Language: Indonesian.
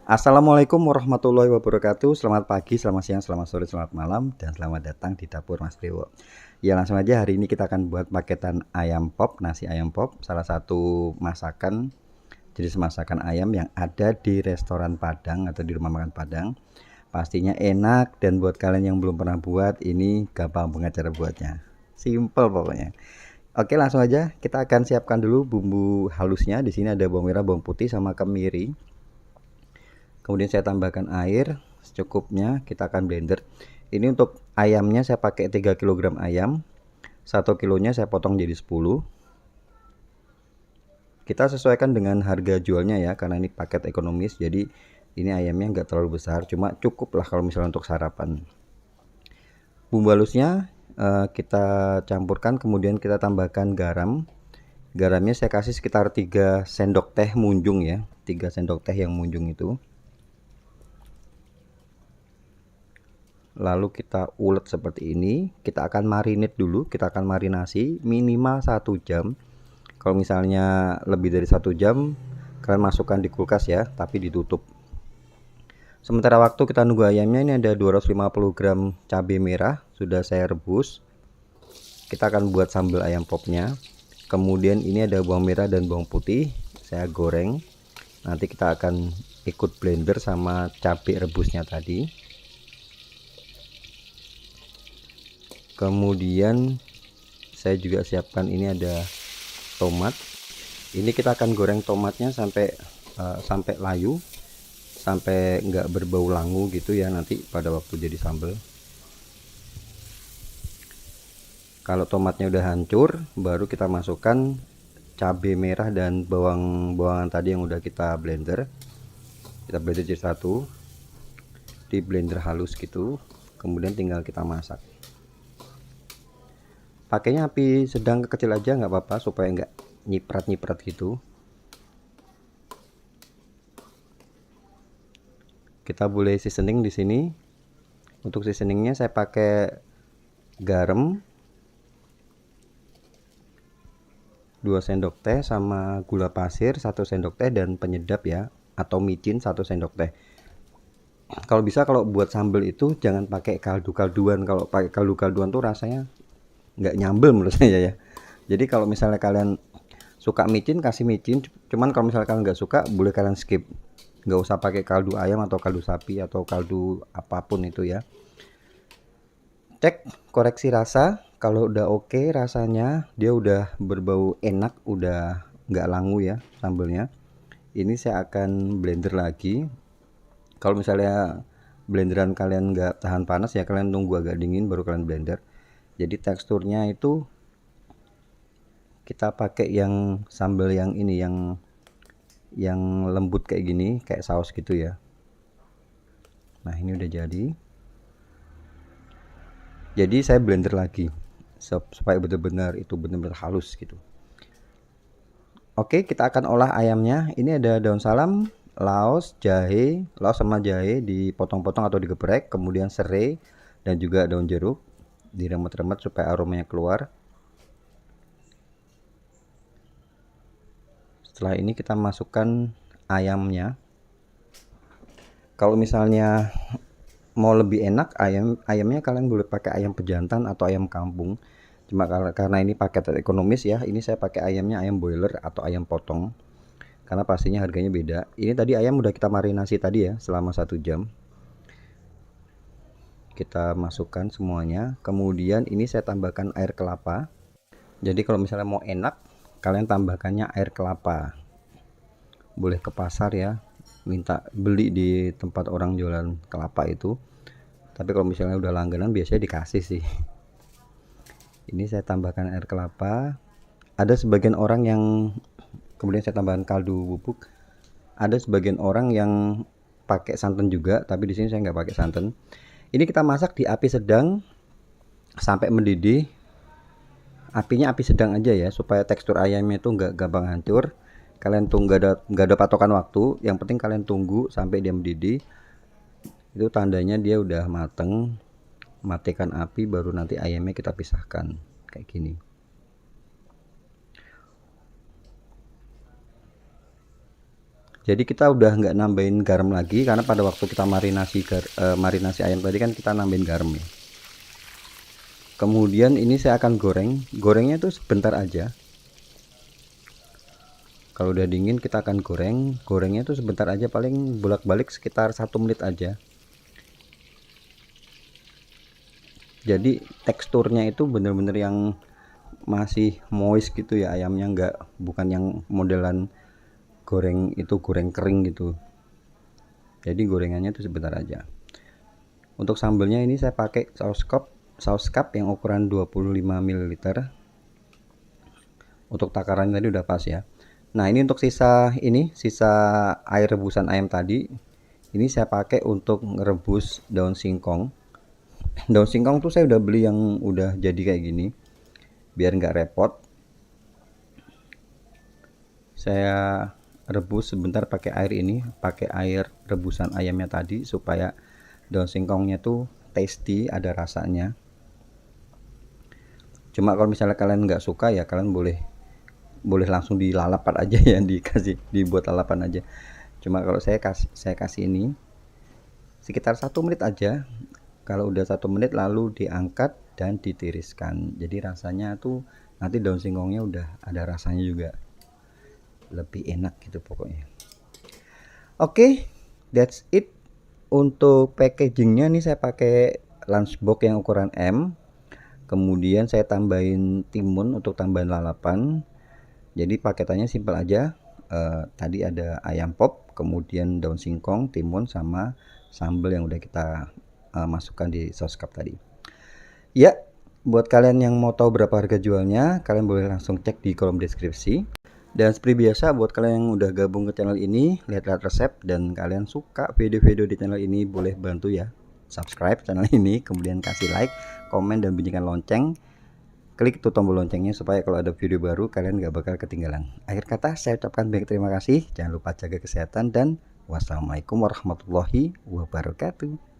Assalamualaikum warahmatullahi wabarakatuh. Selamat pagi, selamat siang, selamat sore, selamat malam, dan selamat datang di dapur Mas Priwo. Ya langsung aja, hari ini kita akan buat paketan ayam pop, nasi ayam pop, salah satu masakan jenis masakan ayam yang ada di restoran Padang atau di rumah makan Padang. Pastinya enak, dan buat kalian yang belum pernah buat, ini gampang banget cara buatnya. Simple pokoknya. Oke, langsung aja kita akan siapkan dulu bumbu halusnya. Di sini ada bawang merah, bawang putih sama kemiri. Kemudian saya tambahkan air secukupnya, kita akan blender. Ini untuk ayamnya saya pakai 3 kg ayam, 1 kilonya saya potong jadi 10. Kita sesuaikan dengan harga jualnya ya, karena ini paket ekonomis, jadi ini ayamnya nggak terlalu besar, cuma cukup lah kalau misalnya untuk sarapan. Bumbu halusnya kita campurkan, kemudian kita tambahkan garam. Garamnya saya kasih sekitar 3 sendok teh munjung ya, 3 sendok teh yang munjung itu. Lalu kita ulet seperti ini. Kita akan marinate dulu, kita akan marinasi minimal 1 jam. Kalau misalnya lebih dari 1 jam, kalian masukkan di kulkas ya, tapi ditutup. Sementara waktu kita nunggu ayamnya, ini ada 250 gram cabai merah sudah saya rebus. Kita akan buat sambal ayam popnya. Kemudian ini ada bawang merah dan bawang putih, saya goreng. Nanti kita akan ikut blender sama cabai rebusnya tadi. Kemudian saya juga siapkan, ini ada tomat. Ini kita akan goreng tomatnya sampai layu, sampai nggak berbau langu gitu ya nanti pada waktu jadi sambal. Kalau tomatnya udah hancur, baru kita masukkan cabai merah dan bawang-bawangan tadi yang udah kita blender. Kita blender jadi satu, di blender halus gitu. Kemudian tinggal kita masak. Pakainya api sedang ke kecil aja nggak apa-apa, supaya nggak nyiprat-nyiprat gitu. Kita boleh seasoning di sini. Untuk seasoningnya saya pakai garam 2 sendok teh sama gula pasir 1 sendok teh dan penyedap ya, atau micin 1 sendok teh. Kalau bisa, kalau buat sambal itu jangan pakai kaldu-kalduan. Kalau pakai kaldu-kalduan tuh rasanya nggak nyambel menurut saya ya. Jadi kalau misalnya kalian suka micin, kasih micin. Cuman kalau misalnya kalian nggak suka, boleh kalian skip. Nggak usah pakai kaldu ayam atau kaldu sapi atau kaldu apapun itu ya. Cek koreksi rasa, kalau udah oke rasanya, dia udah berbau enak, udah nggak langu ya sambelnya. Ini saya akan blender lagi. Kalau misalnya blenderan kalian nggak tahan panas ya, kalian tunggu agak dingin baru kalian blender. Jadi teksturnya itu kita pakai yang sambal yang ini, yang lembut kayak gini, kayak saus gitu ya. Nah ini udah jadi. Jadi saya blender lagi supaya benar-benar itu benar-benar halus gitu. Oke, kita akan olah ayamnya. Ini ada daun salam, laos, jahe, laos sama jahe dipotong-potong atau digeprek, kemudian serai dan juga daun jeruk diremet-remet supaya aromanya keluar. Setelah ini kita masukkan ayamnya. Kalau misalnya mau lebih enak ayamnya, kalian boleh pakai ayam pejantan atau ayam kampung. Cuma karena ini paket ekonomis ya, ini saya pakai ayamnya ayam boiler atau ayam potong, karena pastinya harganya beda. Ini tadi ayam udah kita marinasi tadi ya selama 1 jam. Kita masukkan semuanya, kemudian ini saya tambahkan air kelapa. Jadi kalau misalnya mau enak, kalian tambahkannya air kelapa. Boleh ke pasar ya, minta beli di tempat orang jualan kelapa itu. Tapi kalau misalnya udah langganan biasanya dikasih sih. Ini saya tambahkan air kelapa. Ada sebagian orang yang kemudian saya tambahkan kaldu bubuk. Ada sebagian orang yang pakai santan juga, tapi di sini saya nggak pakai santan. Ini kita masak di api sedang sampai mendidih. Apinya api sedang aja ya, supaya tekstur ayamnya itu nggak gampang hancur. Kalian tunggu, nggak ada patokan waktu. Yang penting kalian tunggu sampai dia mendidih. Itu tandanya dia udah mateng. Matikan api, baru nanti ayamnya kita pisahkan kayak gini. Jadi kita udah nggak nambahin garam lagi, karena pada waktu kita marinasi ayam tadi kan kita nambahin garam ya. Kemudian ini saya akan gorengnya tuh sebentar aja. Kalau udah dingin kita akan gorengnya tuh sebentar aja, paling bolak-balik sekitar 1 menit aja. Jadi teksturnya itu bener-bener yang masih moist gitu ya ayamnya, bukan yang modelan goreng kering gitu. Jadi gorengannya itu sebentar aja. Untuk sambelnya ini saya pakai saus cup yang ukuran 25 ml. Untuk takaran tadi udah pas ya. Nah, ini untuk sisa air rebusan ayam tadi. Ini saya pakai untuk merebus daun singkong. Daun singkong tuh saya udah beli yang udah jadi kayak gini, biar nggak repot. Saya rebus sebentar pakai air rebusan ayamnya tadi, supaya daun singkongnya tuh tasty, ada rasanya. Cuma kalau misalnya kalian nggak suka ya kalian boleh langsung dilalapan aja ya, dibuat lalapan aja. Cuma kalau saya kasih ini sekitar 1 menit aja. Kalau udah 1 menit lalu diangkat dan ditiriskan. Jadi rasanya tuh nanti daun singkongnya udah ada rasanya juga, lebih enak gitu pokoknya. Oke, that's it. Untuk packagingnya nih saya pakai lunchbox yang ukuran M. Kemudian saya tambahin timun untuk tambahan lalapan. Jadi paketannya simpel aja. Tadi ada ayam pop, kemudian daun singkong, timun, sama sambal yang udah kita masukkan di saus cup tadi. Ya, buat kalian yang mau tahu berapa harga jualnya, kalian boleh langsung cek di kolom deskripsi. Dan seperti biasa, buat kalian yang udah gabung ke channel ini, lihat-lihat resep, dan kalian suka video-video di channel ini, boleh bantu ya subscribe channel ini, kemudian kasih like, komen, dan bunyikan lonceng. Klik tuh tombol loncengnya supaya kalau ada video baru kalian gak bakal ketinggalan. Akhir kata saya ucapkan banyak terima kasih. Jangan lupa jaga kesehatan dan wassalamualaikum warahmatullahi wabarakatuh.